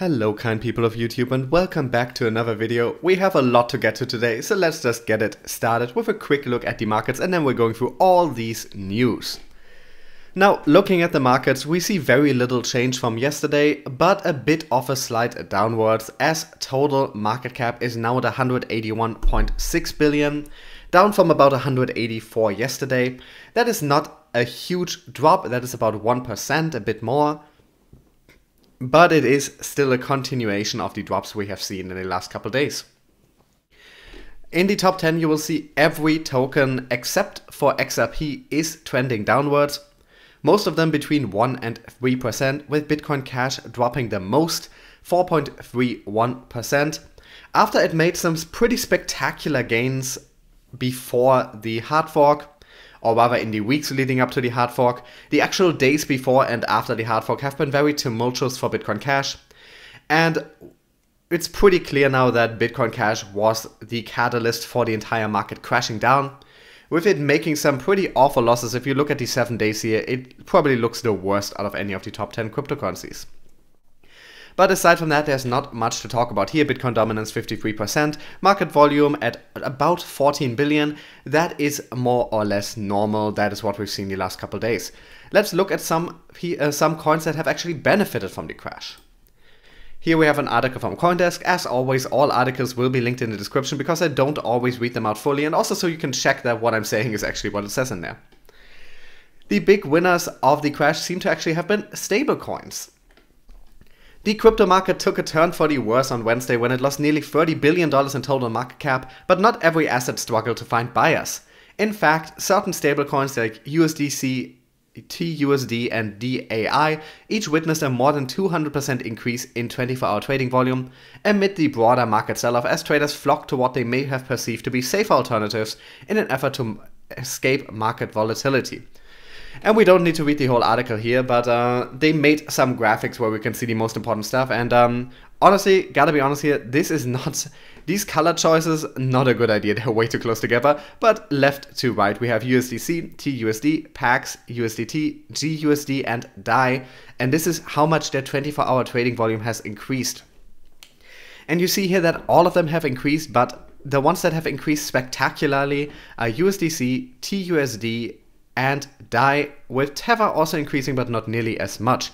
Hello kind people of YouTube and welcome back to another video. We have a lot to get to today, so let's just get it started with a quick look at the markets and then we're going through all these news. Now, looking at the markets, we see very little change from yesterday, but a bit of a slide downwards as total market cap is now at 181.6 billion, down from about 184 yesterday. That is not a huge drop, that is about 1%, a bit more. But it is still a continuation of the drops we have seen in the last couple days. In the top 10 you will see every token except for xRapid is trending downwards. Most of them between 1 and 3%, with Bitcoin Cash dropping the most, 4.31%, after it made some pretty spectacular gains before the hard fork. Or rather in the weeks leading up to the hard fork. The actual days before and after the hard fork have been very tumultuous for Bitcoin Cash. And it's pretty clear now that Bitcoin Cash was the catalyst for the entire market crashing down, with it making some pretty awful losses. If you look at the 7 days here, it probably looks the worst out of any of the top 10 cryptocurrencies. But aside from that, there's not much to talk about here. Bitcoin dominance 53%, market volume at about 14 billion. That is more or less normal. That is what we've seen the last couple of days. Let's look at some coins that have actually benefited from the crash. Here we have an article from CoinDesk. As always, all articles will be linked in the description because I don't always read them out fully, and also so you can check that what I'm saying is actually what it says in there. The big winners of the crash seem to actually have been stablecoins. The crypto market took a turn for the worse on Wednesday when it lost nearly $30 billion in total market cap, but not every asset struggled to find buyers. In fact, certain stablecoins like USDC, TUSD and DAI each witnessed a more than 200% increase in 24-hour trading volume amid the broader market sell-off as traders flocked to what they may have perceived to be safer alternatives in an effort to escape market volatility. And we don't need to read the whole article here, but they made some graphics where we can see the most important stuff. And honestly, gotta be honest here, these color choices, not a good idea. They're way too close together. But left to right, we have USDC, TUSD, PAX, USDT, GUSD, and DAI. And this is how much their 24-hour trading volume has increased. And you see here that all of them have increased, but the ones that have increased spectacularly are USDC, TUSD, and DAI, with Tether also increasing but not nearly as much.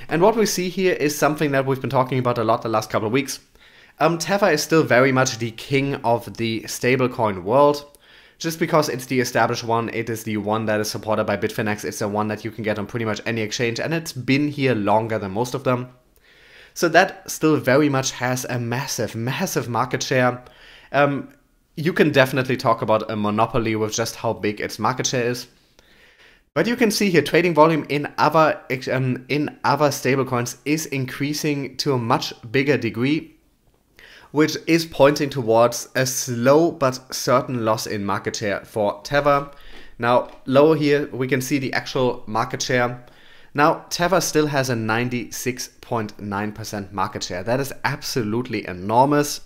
And what we see here is something that we've been talking about a lot the last couple of weeks. Tether is still very much the king of the stablecoin world. Just because it's the established one, it is the one that is supported by Bitfinex, it's the one that you can get on pretty much any exchange, and it's been here longer than most of them. So that still very much has a massive market share. You can definitely talk about a monopoly with just how big its market share is. But you can see here trading volume in other stablecoins is increasing to a much bigger degree, which is pointing towards a slow but certain loss in market share for Tether. Now, lower here we can see the actual market share. Now, Tether still has a 96.9% market share. That is absolutely enormous,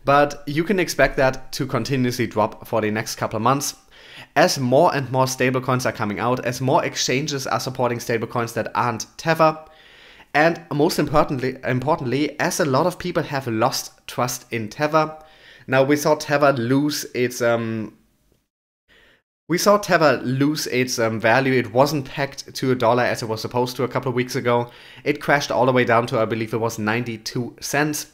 but you can expect that to continuously drop for the next couple of months. As more and more stablecoins are coming out, as more exchanges are supporting stablecoins that aren't Tether, and most importantly, as a lot of people have lost trust in Tether. Now we saw Tether lose its value. It wasn't pegged to $1 as it was supposed to a couple of weeks ago. It crashed all the way down to, I believe it was 92 cents.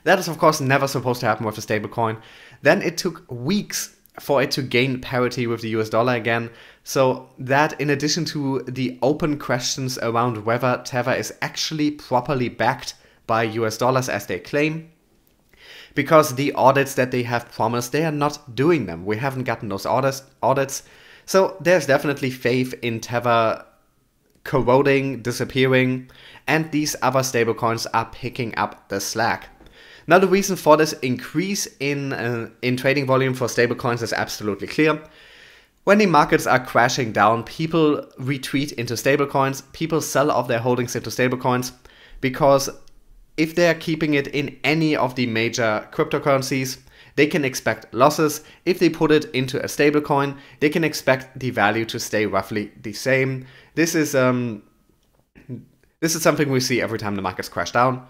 That is of course never supposed to happen with a stablecoin. Then it took weeks for it to gain parity with the US dollar again. So that, in addition to the open questions around whether Tether is actually properly backed by US dollars as they claim, because the audits that they have promised, they are not doing them. We haven't gotten those audits. So there's definitely faith in Tether corroding, disappearing, and these other stablecoins are picking up the slack. Now the reason for this increase in trading volume for stablecoins is absolutely clear. When the markets are crashing down, people retreat into stablecoins, people sell off their holdings into stablecoins, because if they're keeping it in any of the major cryptocurrencies, they can expect losses. If they put it into a stablecoin, they can expect the value to stay roughly the same. This is something we see every time the markets crash down.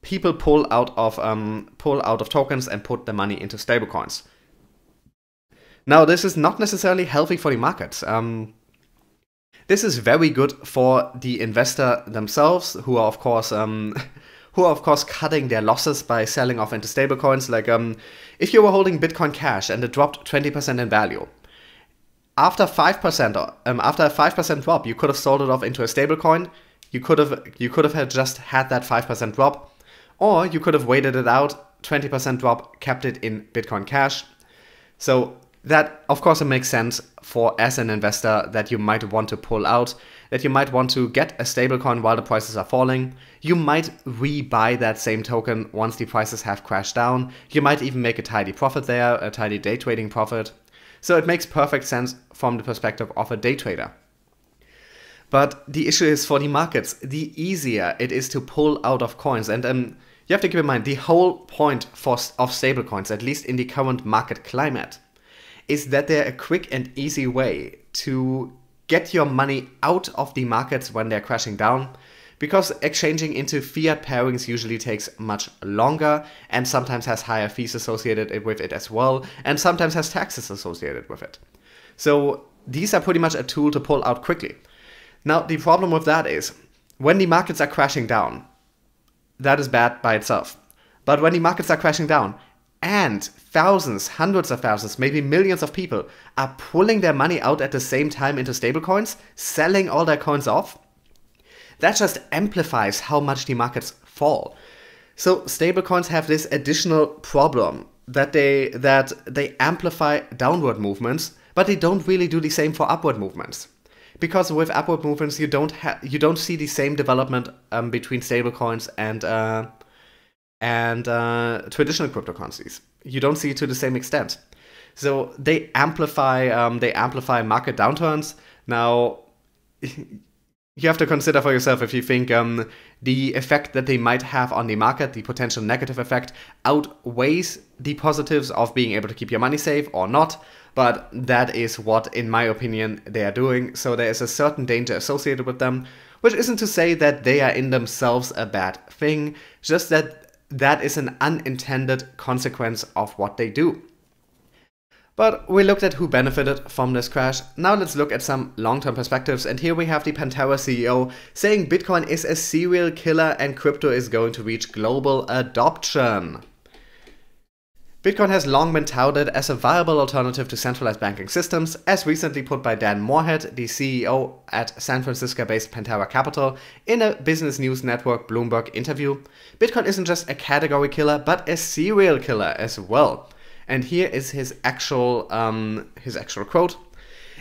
people pull out of tokens and put the money into stablecoins. Now, this is not necessarily healthy for the markets. This is very good for the investor themselves, who are of course cutting their losses by selling off into stablecoins. Like if you were holding Bitcoin Cash and it dropped 20% in value, after 5%, after a 5% drop, you could have sold it off into a stablecoin. You could have had just had that 5% drop, or you could have waited it out, 20% drop, kept it in Bitcoin Cash. So that, of course, it makes sense for, as an investor, that you might want to pull out, that you might want to get a stablecoin while the prices are falling. You might rebuy that same token once the prices have crashed down. You might even make a tidy profit there, a tidy day trading profit. So it makes perfect sense from the perspective of a day trader. But the issue is, for the markets, the easier it is to pull out of coins. And you have to keep in mind, the whole point of stablecoins, at least in the current market climate, is that they're a quick and easy way to get your money out of the markets when they're crashing down, because exchanging into fiat pairings usually takes much longer and sometimes has higher fees associated with it as well, and sometimes has taxes associated with it. So these are pretty much a tool to pull out quickly. Now, the problem with that is, when the markets are crashing down, that is bad by itself. But when the markets are crashing down and thousands, hundreds of thousands, maybe millions of people are pulling their money out at the same time into stablecoins, selling all their coins off, that just amplifies how much the markets fall. So stablecoins have this additional problem that they amplify downward movements, but they don't really do the same for upward movements. Because with upward movements, you don't see the same development between stablecoins and traditional cryptocurrencies. You don't see it to the same extent. So they amplify market downturns. Now, you have to consider for yourself if you think the effect that they might have on the market, the potential negative effect, outweighs the positives of being able to keep your money safe or not. But that is what, in my opinion, they are doing. So there is a certain danger associated with them, which isn't to say that they are in themselves a bad thing, just that is an unintended consequence of what they do. But we looked at who benefited from this crash. Now let's look at some long-term perspectives, and here we have the Pantera CEO saying Bitcoin is a serial killer and crypto is going to reach global adoption. Bitcoin has long been touted as a viable alternative to centralized banking systems, as recently put by Dan Moorhead, the CEO at San Francisco-based Pantera Capital, in a Business News Network Bloomberg interview. Bitcoin isn't just a category killer, but a serial killer as well. And here is his actual quote.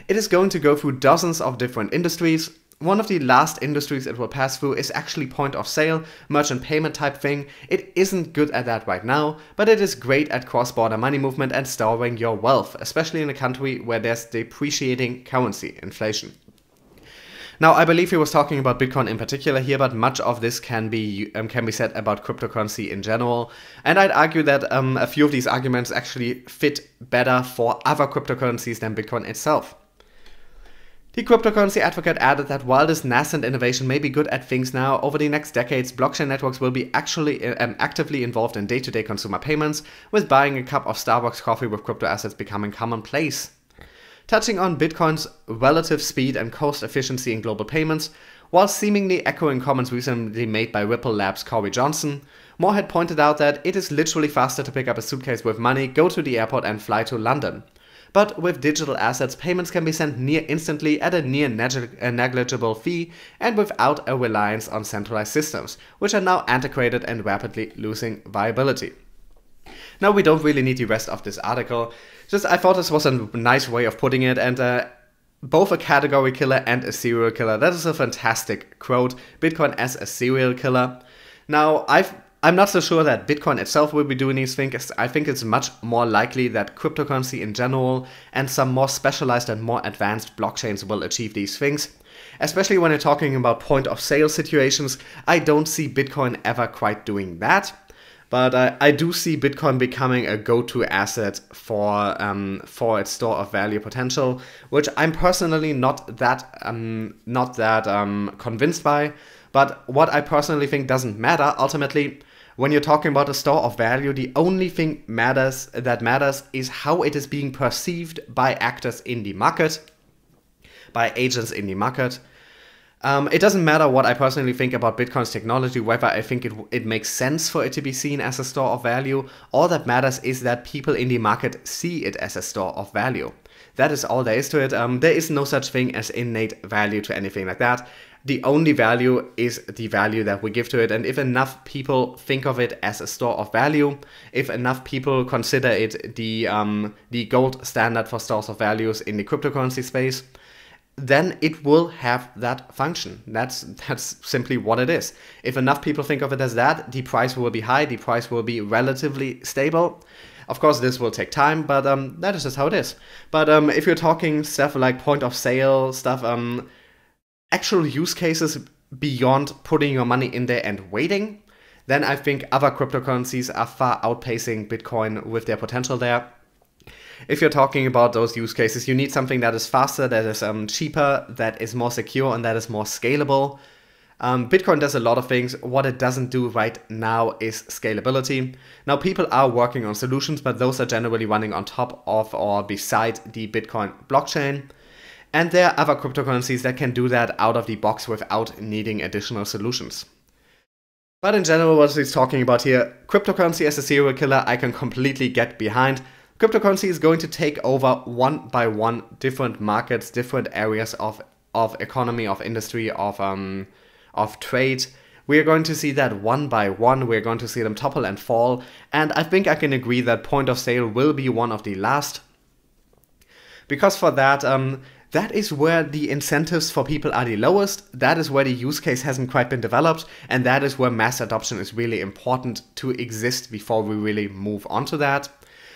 It is going to go through dozens of different industries. One of the last industries it will pass through is actually point of sale, merchant payment type thing. It isn't good at that right now, but it is great at cross-border money movement and storing your wealth, especially in a country where there's depreciating currency inflation. Now, I believe he was talking about Bitcoin in particular here, but much of this can be said about cryptocurrency in general. And I'd argue that a few of these arguments actually fit better for other cryptocurrencies than Bitcoin itself. The cryptocurrency advocate added that while this nascent innovation may be good at things now, over the next decades, blockchain networks will be actively involved in day-to-day consumer payments, with buying a cup of Starbucks coffee with crypto assets becoming commonplace. Touching on Bitcoin's relative speed and cost efficiency in global payments, while seemingly echoing comments recently made by Ripple Labs' Corey Johnson, Moorhead pointed out that it is literally faster to pick up a suitcase with money, go to the airport and fly to London. But with digital assets, payments can be sent near instantly at a near negligible fee and without a reliance on centralized systems, which are now antiquated and rapidly losing viability. Now, we don't really need the rest of this article, just I thought this was a nice way of putting it, and both a category killer and a serial killer. That is a fantastic quote, Bitcoin as a serial killer. Now, I'm not so sure that Bitcoin itself will be doing these things. I think it's much more likely that cryptocurrency in general and some more specialized and more advanced blockchains will achieve these things. Especially when you're talking about point of sale situations, I don't see Bitcoin ever quite doing that. But I do see Bitcoin becoming a go-to asset for its store of value potential, which I'm personally not that convinced by. But what I personally think doesn't matter ultimately. When you're talking about a store of value, the only thing that matters is how it is being perceived by actors in the market, by agents in the market. It doesn't matter what I personally think about Bitcoin's technology, whether I think it makes sense for it to be seen as a store of value. All that matters is that people in the market see it as a store of value. That is all there is to it. There is no such thing as innate value to anything like that. The only value is the value that we give to it. And if enough people think of it as a store of value, if enough people consider it the gold standard for stores of values in the cryptocurrency space, then it will have that function. That's simply what it is. If enough people think of it as that, the price will be high, the price will be relatively stable. Of course, this will take time, but that is just how it is. But if you're talking stuff like point of sale stuff, actual use cases beyond putting your money in there and waiting, then I think other cryptocurrencies are far outpacing Bitcoin with their potential there. If you're talking about those use cases, you need something that is faster, that is cheaper, that is more secure, and that is more scalable. Bitcoin does a lot of things. What it doesn't do right now is scalability. Now, people are working on solutions, but those are generally running on top of or beside the Bitcoin blockchain. And there are other cryptocurrencies that can do that out of the box without needing additional solutions. But in general, what he's talking about here, cryptocurrency as a serial killer, I can completely get behind. Cryptocurrency is going to take over one by one different markets, different areas of economy, of industry, of trade. We are going to see that one by one. We're going to see them topple and fall. And I think I can agree that point of sale will be one of the last. Because for that, that is where the incentives for people are the lowest. That is where the use case hasn't quite been developed. And that is where mass adoption is really important to exist before we really move on to that.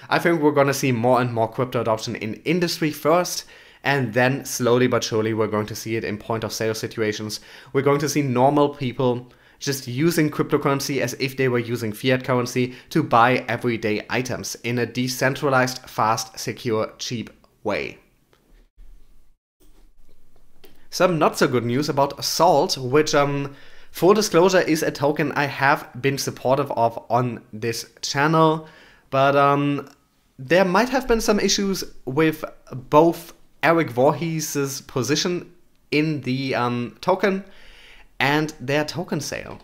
I think we're going to see more and more crypto adoption in industry first, and then slowly but surely we're going to see it in point of sale situations. We're going to see normal people just using cryptocurrency as if they were using fiat currency to buy everyday items in a decentralized, fast, secure, cheap way. Some not so good news about Salt, which full disclosure is a token I have been supportive of on this channel. But there might have been some issues with both Eric Voorhees' position in the token and their token sale.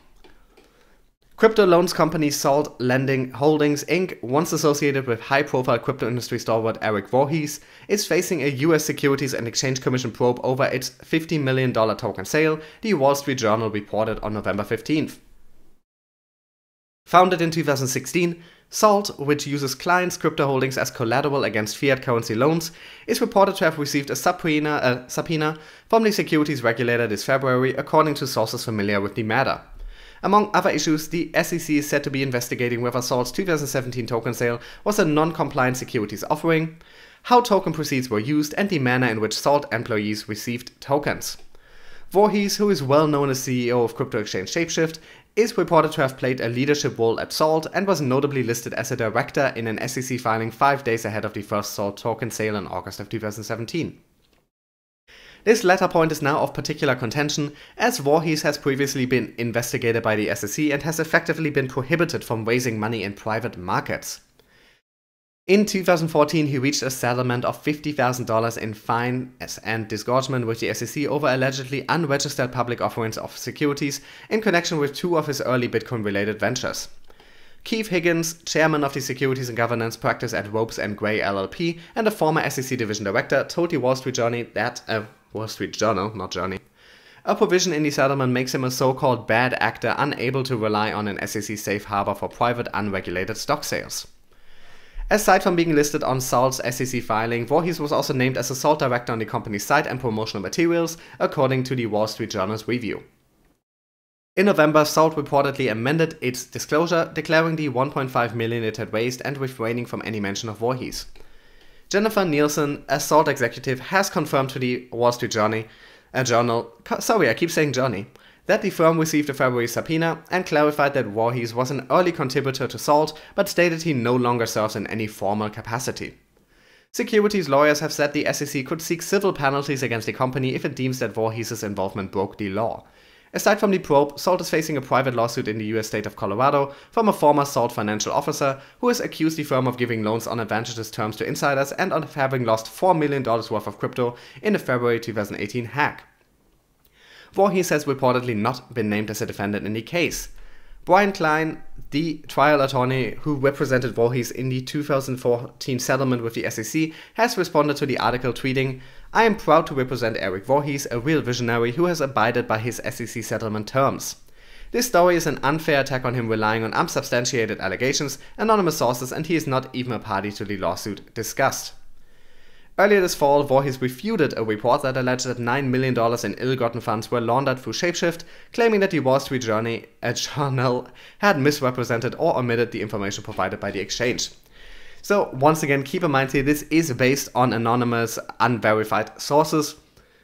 Crypto loans company Salt Lending Holdings Inc., once associated with high-profile crypto industry stalwart Eric Voorhees, is facing a US Securities and Exchange Commission probe over its $50 million token sale, the Wall Street Journal reported on November 15th. Founded in 2016, Salt, which uses clients' crypto holdings as collateral against fiat currency loans, is reported to have received a subpoena from the securities regulator this February, according to sources familiar with the matter. Among other issues, the SEC is said to be investigating whether Salt's 2017 token sale was a non-compliant securities offering, how token proceeds were used, and the manner in which Salt employees received tokens. Voorhees, who is well known as CEO of crypto exchange Shapeshift, is reported to have played a leadership role at Salt and was notably listed as a director in an SEC filing 5 days ahead of the first Salt token sale in August of 2017. This latter point is now of particular contention, as Voorhees has previously been investigated by the SEC and has effectively been prohibited from raising money in private markets. In 2014, he reached a settlement of $50,000 in fines and disgorgement with the SEC over allegedly unregistered public offerings of securities in connection with two of his early Bitcoin-related ventures. Keith Higgins, chairman of the Securities and Governance practice at Ropes & Gray LLP and a former SEC division director, told the Wall Street Journal that a provision in the settlement makes him a so-called bad actor unable to rely on an SEC safe harbor for private unregulated stock sales. Aside from being listed on Salt's SEC filing, Voorhees was also named as a Salt director on the company's site and promotional materials, according to the Wall Street Journal's review. In November, Salt reportedly amended its disclosure, declaring the $1.5 million it had raised and refraining from any mention of Voorhees. Jennifer Nielsen, a Salt executive, has confirmed to the Wall Street Journal, that the firm received a February subpoena and clarified that Voorhees was an early contributor to Salt, but stated he no longer serves in any formal capacity. Securities lawyers have said the SEC could seek civil penalties against the company if it deems that Voorhees' involvement broke the law. Aside from the probe, Salt is facing a private lawsuit in the US state of Colorado from a former Salt financial officer who has accused the firm of giving loans on advantageous terms to insiders and of having lost $4 million worth of crypto in a February 2018 hack. Voorhees has reportedly not been named as a defendant in the case. Brian Klein, the trial attorney who represented Voorhees in the 2014 settlement with the SEC, has responded to the article tweeting, "I am proud to represent Eric Voorhees, a real visionary who has abided by his SEC settlement terms. This story is an unfair attack on him relying on unsubstantiated allegations, anonymous sources, and he is not even a party to the lawsuit discussed." Earlier this fall, Voorhees refuted a report that alleged that $9 million in ill-gotten funds were laundered through Shapeshift, claiming that the Wall Street Journal had misrepresented or omitted the information provided by the exchange. So once again, keep in mind here, this is based on anonymous, unverified sources,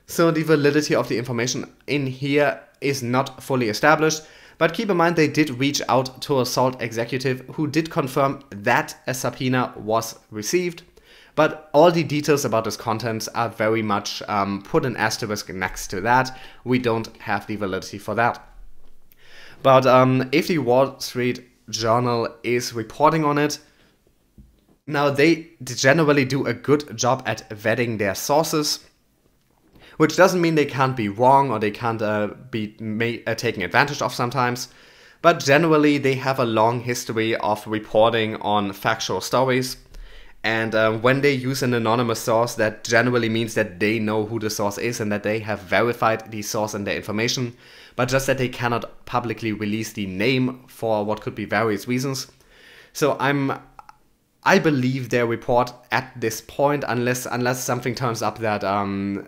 so the validity of the information in here is not fully established, but keep in mind they did reach out to a Salt executive who did confirm that a subpoena was received. But all the details about this content are very much put an asterisk next to that. We don't have the validity for that. But if the Wall Street Journal is reporting on it, now they generally do a good job at vetting their sources, which doesn't mean they can't be wrong or they can't be taken advantage of sometimes. But generally they have a long history of reporting on factual stories. And when they use an anonymous source, that generally means that they know who the source is and that they have verified the source and their information, but just that they cannot publicly release the name for what could be various reasons. So I believe their report at this point, unless something turns up that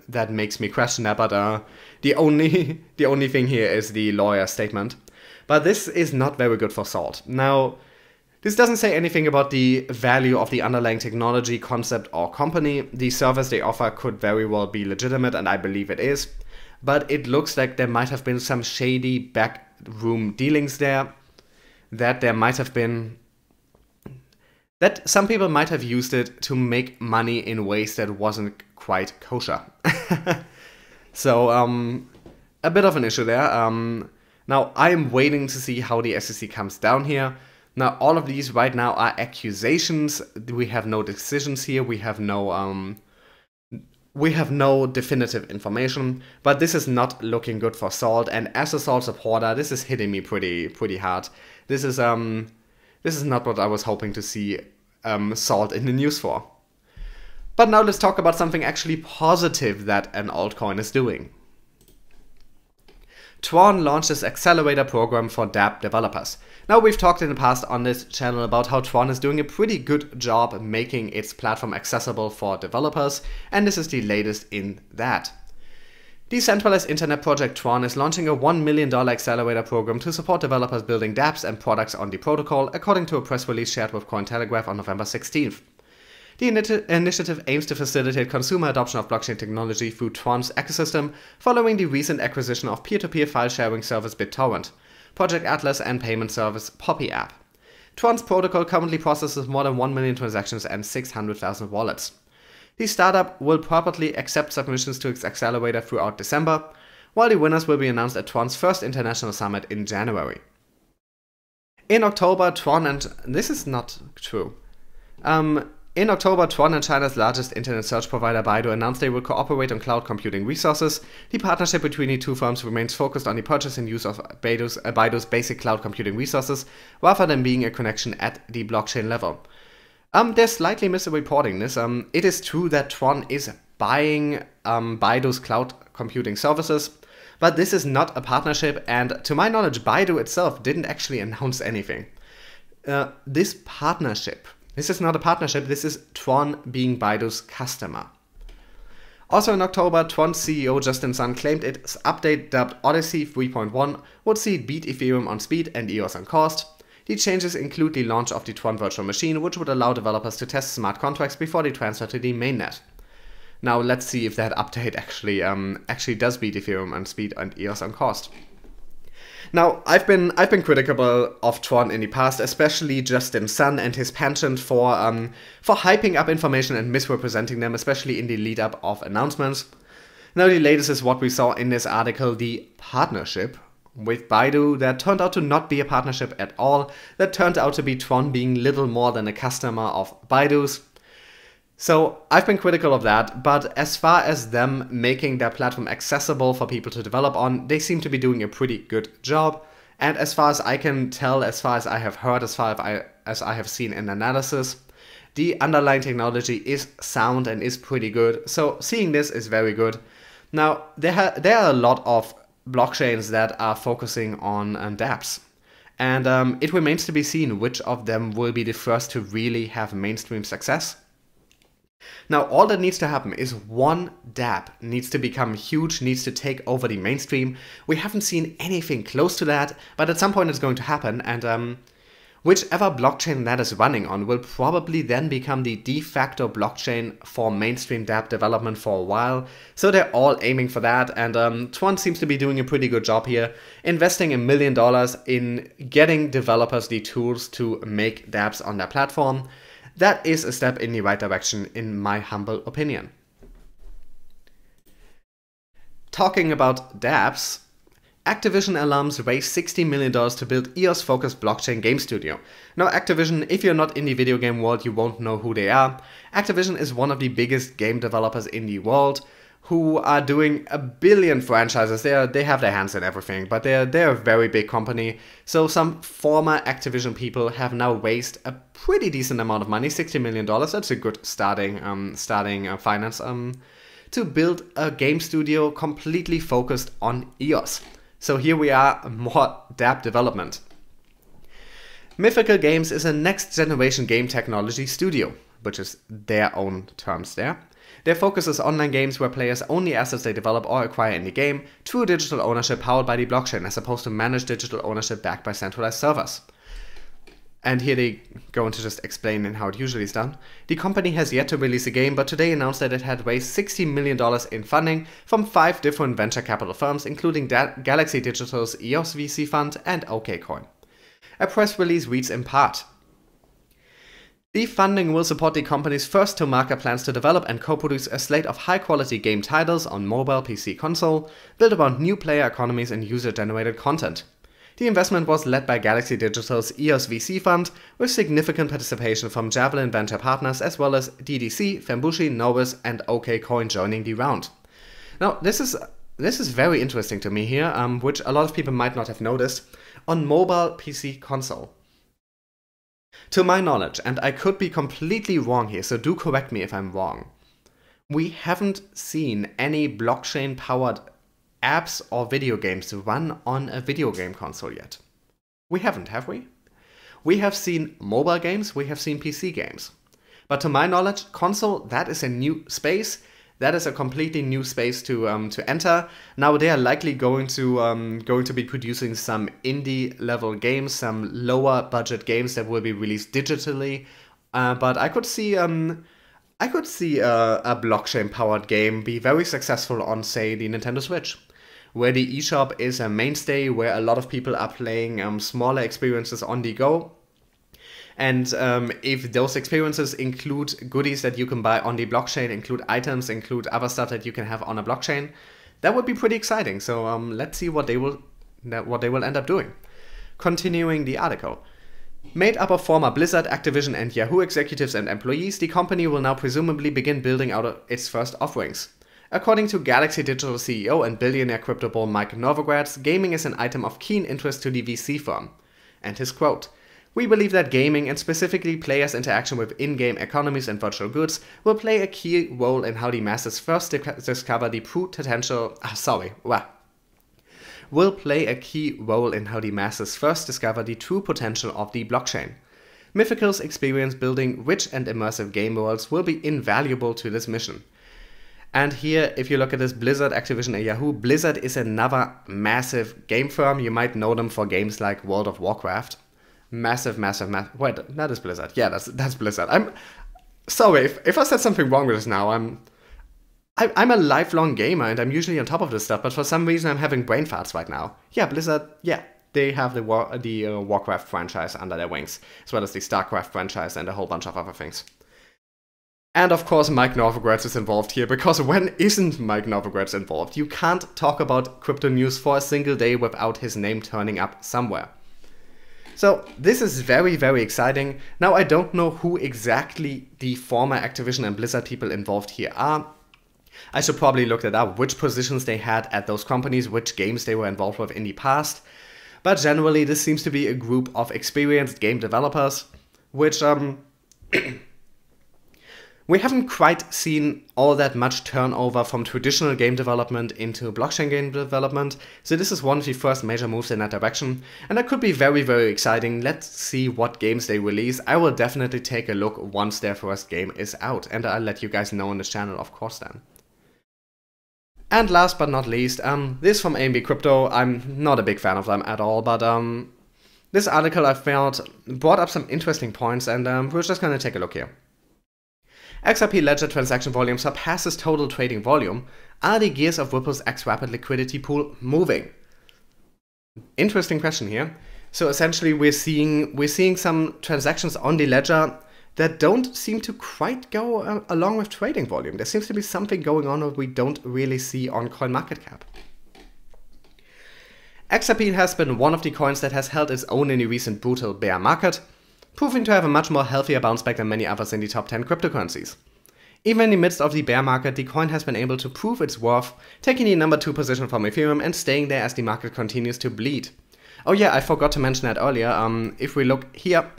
that makes me question that. But the only thing here is the lawyer's statement. But this is not very good for Salt. Now, this doesn't say anything about the value of the underlying technology, concept, or company. The service they offer could very well be legitimate, and I believe it is. But it looks like there might have been some shady backroom dealings there. That there might have been... that some people might have used it to make money in ways that wasn't quite kosher. So, a bit of an issue there. Now, I'm waiting to see how the SEC comes down here. Now, all of these right now are accusations. We have no decisions here. We have no definitive information. But this is not looking good for Salt. And as a Salt supporter, this is hitting me pretty hard. This is not what I was hoping to see Salt in the news for. But now let's talk about something actually positive that an altcoin is doing. Tron launched its accelerator program for DApp developers. Now, we've talked in the past on this channel about how Tron is doing a pretty good job making its platform accessible for developers, and this is the latest in that. Decentralized internet project Tron is launching a $1 million accelerator program to support developers building dApps and products on the protocol, according to a press release shared with Cointelegraph on November 16th. The initiative aims to facilitate consumer adoption of blockchain technology through Tron's ecosystem, following the recent acquisition of peer-to-peer file sharing service BitTorrent, Project Atlas, and payment service Poppy App. Tron's protocol currently processes more than 1 million transactions and 600,000 wallets. The startup will probably accept submissions to its accelerator throughout December, while the winners will be announced at Tron's first international summit in January. In October, Tron and... this is not true. In October, Tron and China's largest internet search provider Baidu announced they will cooperate on cloud computing resources. The partnership between the two firms remains focused on the purchase and use of Baidu's basic cloud computing resources, rather than being a connection at the blockchain level. They're slightly misreporting this. It is true that Tron is buying Baidu's cloud computing services, but this is not a partnership, and to my knowledge, Baidu itself didn't actually announce anything. This is not a partnership, this is Tron being Baidu's customer. Also in October, Tron's CEO Justin Sun claimed its update dubbed Odyssey 3.1 would see it beat Ethereum on speed and EOS on cost. The changes include the launch of the Tron virtual machine, which would allow developers to test smart contracts before they transfer to the mainnet. Now let's see if that update actually does beat Ethereum on speed and EOS on cost. Now, I've been critical of Tron in the past, especially Justin Sun and his penchant for hyping up information and misrepresenting them, especially in the lead-up of announcements. Now, the latest is what we saw in this article, the partnership with Baidu that turned out to not be a partnership at all, that turned out to be Tron being little more than a customer of Baidu's. So I've been critical of that, but as far as them making their platform accessible for people to develop on, they seem to be doing a pretty good job. And as far as I can tell, as far as I have heard, as far as I have seen in analysis, the underlying technology is sound and is pretty good. So seeing this is very good. Now, there are a lot of blockchains that are focusing on dApps. And it remains to be seen which of them will be the first to really have mainstream success. Now, all that needs to happen is one dApp needs to become huge, needs to take over the mainstream. We haven't seen anything close to that, but at some point it's going to happen, and whichever blockchain that is running on will probably then become the de facto blockchain for mainstream dApp development for a while. So they're all aiming for that, and Tron seems to be doing a pretty good job here, investing $1 million in getting developers the tools to make dApps on their platform. That is a step in the right direction, in my humble opinion. Talking about dApps, Activision alums raised $60 million to build EOS-focused blockchain game studio. Now Activision, if you're not in the video game world, you won't know who they are. Activision is one of the biggest game developers in the world, who are doing a billion franchises. They have their hands in everything, but they're a very big company. So some former Activision people have now raised a pretty decent amount of money, $60 million. That's a good starting finance to build a game studio completely focused on EOS. So here we are, more dApp development. Mythical Games is a next generation game technology studio, which is their own terms there. Their focus is online games where players own the assets they develop or acquire in the game, true digital ownership powered by the blockchain, as opposed to managed digital ownership backed by centralized servers. And here they go into just explaining how it usually is done. The company has yet to release a game, but today announced that it had raised $60 million in funding from 5 different venture capital firms, including Galaxy Digital's EOS VC fund and OKCoin. A press release reads in part: the funding will support the company's first-to-market plans to develop and co-produce a slate of high-quality game titles on mobile, PC, console, built around new player economies and user-generated content. The investment was led by Galaxy Digital's EOS VC fund, with significant participation from Javelin Venture Partners as well as DDC, Fembushi, Novus, and OKCoin joining the round. Now, this is very interesting to me here, which a lot of people might not have noticed, on mobile, PC, console. To my knowledge, and I could be completely wrong here, so do correct me if I'm wrong, we haven't seen any blockchain-powered apps or video games run on a video game console yet. We haven't, have we? We have seen mobile games, we have seen PC games. But to my knowledge, console, that is a new space. That is a completely new space to enter. Now they are likely going to be producing some indie level games, some lower budget games that will be released digitally. But I could see a blockchain powered game be very successful on, say, the Nintendo Switch, where the eShop is a mainstay, where a lot of people are playing smaller experiences on the go. And if those experiences include goodies that you can buy on the blockchain, include items, include other stuff that you can have on a blockchain, that would be pretty exciting. So let's see what they will end up doing. Continuing the article. Made up of former Blizzard, Activision, and Yahoo executives and employees, the company will now presumably begin building out its first offerings. According to Galaxy Digital CEO and billionaire crypto bull Mike Novogratz, gaming is an item of keen interest to the VC firm. And his quote: "We believe that gaming, and specifically players' interaction with in-game economies and virtual goods, will play a key role in how the masses first discover the true potential. Will play a key role in how the masses first discover the true potential of the blockchain. Mythical's experience building rich and immersive game worlds will be invaluable to this mission." And here, if you look at this, Blizzard, Activision, and Yahoo, Blizzard is another massive game firm. You might know them for games like World of Warcraft. Massive. Wait, that is Blizzard. Yeah, that's Blizzard. I'm sorry if I said something wrong with this now. I'm a lifelong gamer and I'm usually on top of this stuff, but for some reason I'm having brain farts right now. Yeah, Blizzard. Yeah, they have the Warcraft franchise under their wings, as well as the StarCraft franchise and a whole bunch of other things. And of course Mike Novogratz is involved here, because when isn't Mike Novogratz involved? You can't talk about crypto news for a single day without his name turning up somewhere. So this is very, very exciting. Now I don't know who exactly the former Activision and Blizzard people involved here are. I should probably look that up, which positions they had at those companies, which games they were involved with in the past. But generally this seems to be a group of experienced game developers, which we haven't quite seen all that much turnover from traditional game development into blockchain game development, so this is one of the first major moves in that direction, and that could be very, very exciting. Let's see what games they release. I will definitely take a look once their first game is out, and I'll let you guys know on this channel, of course, then. And last but not least, this from AMB Crypto. I'm not a big fan of them at all, but this article I felt brought up some interesting points, and we're just gonna take a look here. XRP ledger transaction volume surpasses total trading volume. Are the gears of Ripple's xRapid liquidity pool moving? Interesting question here. So essentially we're seeing some transactions on the ledger that don't seem to quite go along with trading volume. There seems to be something going on that we don't really see on CoinMarketCap. XRP has been one of the coins that has held its own in the recent brutal bear market, proving to have a much more healthier bounce back than many others in the top 10 cryptocurrencies. Even in the midst of the bear market, the coin has been able to prove its worth, taking the number 2 position from Ethereum and staying there as the market continues to bleed. Oh yeah, I forgot to mention that earlier. If we look here,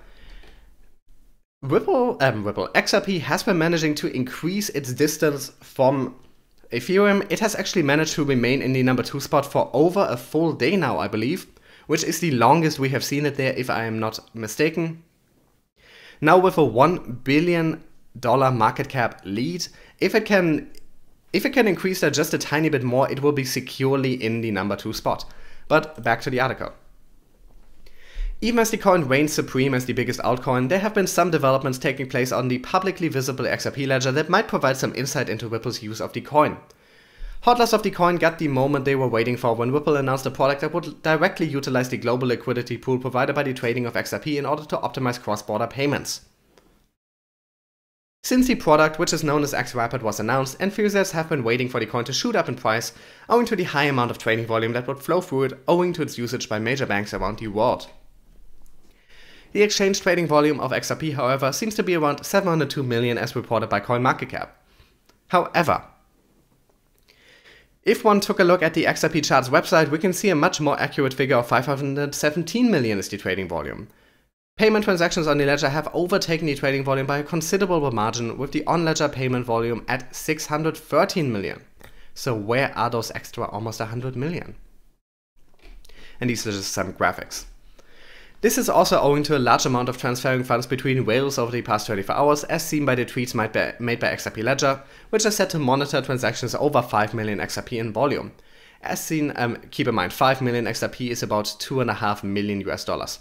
XRP has been managing to increase its distance from Ethereum. It has actually managed to remain in the number 2 spot for over a full day now, I believe, which is the longest we have seen it there, if I am not mistaken. Now with a $1 billion market cap lead, if it can increase that just a tiny bit more, it will be securely in the number 2 spot. But back to the article. Even as the coin reigns supreme as the biggest altcoin, there have been some developments taking place on the publicly visible XRP ledger that might provide some insight into Ripple's use of the coin. Hodlers of the coin got the moment they were waiting for when Ripple announced a product that would directly utilize the global liquidity pool provided by the trading of XRP in order to optimize cross-border payments. Since the product, which is known as xRapid, was announced, enthusiasts have been waiting for the coin to shoot up in price, owing to the high amount of trading volume that would flow through it, owing to its usage by major banks around the world. The exchange trading volume of XRP, however, seems to be around 702 million as reported by CoinMarketCap. However, if one took a look at the XRP charts website, we can see a much more accurate figure of 517 million is the trading volume. Payment transactions on the ledger have overtaken the trading volume by a considerable margin, with the on-ledger payment volume at 613 million. So where are those extra almost 100 million? And these are just some graphics. This is also owing to a large amount of transferring funds between whales over the past 24 hours, as seen by the tweets made by XRP Ledger, which are set to monitor transactions over 5 million XRP in volume. As seen, keep in mind, 5 million XRP is about $2.5 million US.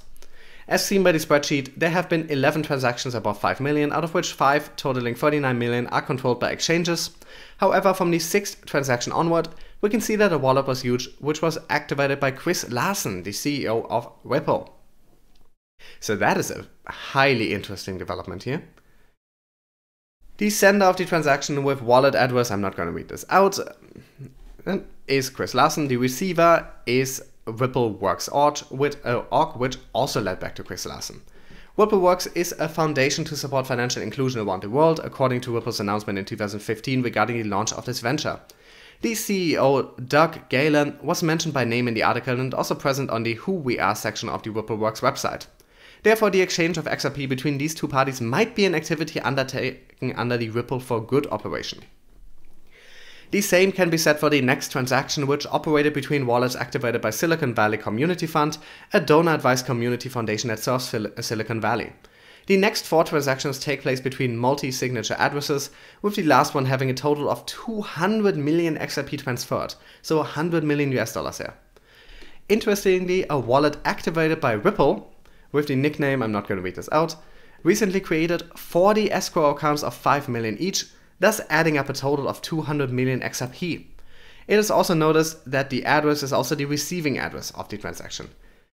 As seen by the spreadsheet, there have been 11 transactions above 5 million, out of which 5, totaling 39 million, are controlled by exchanges. However, from the 6th transaction onward, we can see that a wallet was used, which was activated by Chris Larsen, the CEO of Ripple. So that is a highly interesting development here. The sender of the transaction with wallet address, I'm not going to read this out, is Chris Larsen. The receiver is RippleWorks org, which also led back to Chris Larsen. RippleWorks is a foundation to support financial inclusion around the world, according to Ripple's announcement in 2015 regarding the launch of this venture. The CEO, Doug Galen, was mentioned by name in the article and also present on the Who We Are section of the RippleWorks website. Therefore, the exchange of XRP between these two parties might be an activity undertaken under the Ripple for Good operation. The same can be said for the next transaction, which operated between wallets activated by Silicon Valley Community Fund, a donor-advised community foundation that serves Silicon Valley. The next 4 transactions take place between multi-signature addresses, with the last one having a total of 200 million XRP transferred, so 100 million US here. Interestingly, a wallet activated by Ripple, with the nickname, I'm not going to read this out, recently created 40 escrow accounts of 5 million each, thus adding up a total of 200 million XRP. It is also noticed that the address is also the receiving address of the transaction.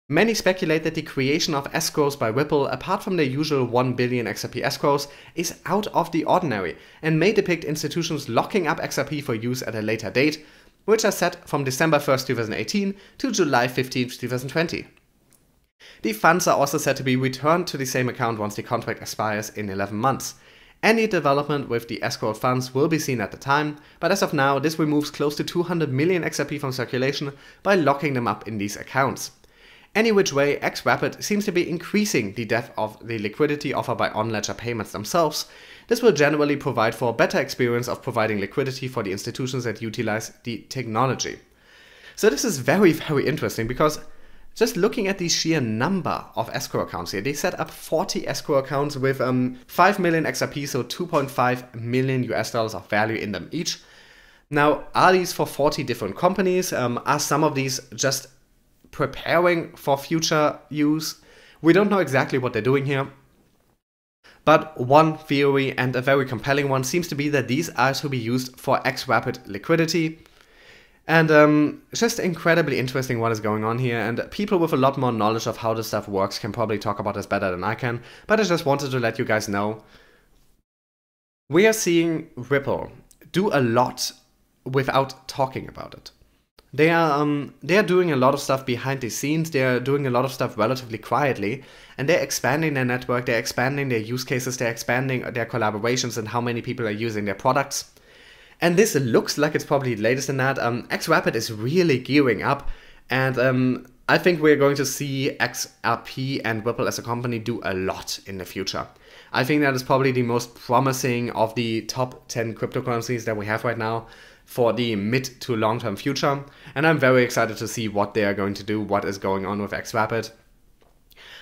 Many speculate that the creation of escrows by Ripple, apart from their usual 1 billion XRP escrows, is out of the ordinary and may depict institutions locking up XRP for use at a later date, which are set from December 1st, 2018 to July 15th, 2020. The funds are also said to be returned to the same account once the contract expires in 11 months. Any development with the escrowed funds will be seen at the time, but as of now, this removes close to 200 million XRP from circulation by locking them up in these accounts. Any which way, xRapid seems to be increasing the depth of the liquidity offered by on-ledger payments themselves. This will generally provide for a better experience of providing liquidity for the institutions that utilize the technology. So this is very, very interesting because just looking at the sheer number of escrow accounts here, they set up 40 escrow accounts with 5 million XRP, so 2.5 million US dollars of value in them each. Now, are these for 40 different companies? Are some of these just preparing for future use? We don't know exactly what they're doing here. But one theory, and a very compelling one, seems to be that these are to be used for xRapid liquidity. And just incredibly interesting what is going on here, and people with a lot more knowledge of how this stuff works can probably talk about this better than I can, but I just wanted to let you guys know. We are seeing Ripple do a lot without talking about it. They are doing a lot of stuff behind the scenes, they are doing a lot of stuff relatively quietly, and they're expanding their network, they're expanding their use cases, they're expanding their collaborations and how many people are using their products. And this looks like it's probably latest in that. xRapid is really gearing up, and I think we're going to see XRP and Ripple as a company do a lot in the future. I think that is probably the most promising of the top 10 cryptocurrencies that we have right now for the mid to long term future, and I'm very excited to see what they are going to do, what is going on with xRapid.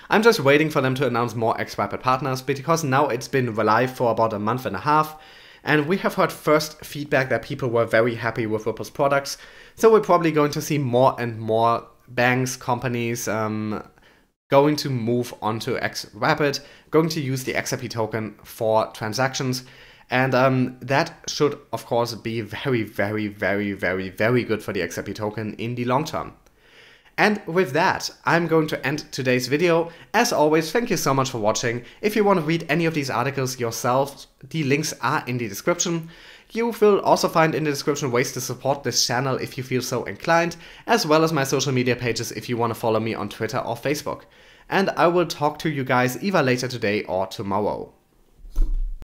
I'm just waiting for them to announce more xRapid partners, because now it's been live for about a month and a half, and we have heard first feedback that people were very happy with Ripple's products, so we're probably going to see more and more banks, companies going to move onto xRapid, going to use the XRP token for transactions. And that should, of course, be very, very, very, very, very good for the XRP token in the long term. And with that, I'm going to end today's video. As always, thank you so much for watching. If you want to read any of these articles yourself, the links are in the description. You will also find in the description ways to support this channel if you feel so inclined, as well as my social media pages if you want to follow me on Twitter or Facebook. And I will talk to you guys either later today or tomorrow.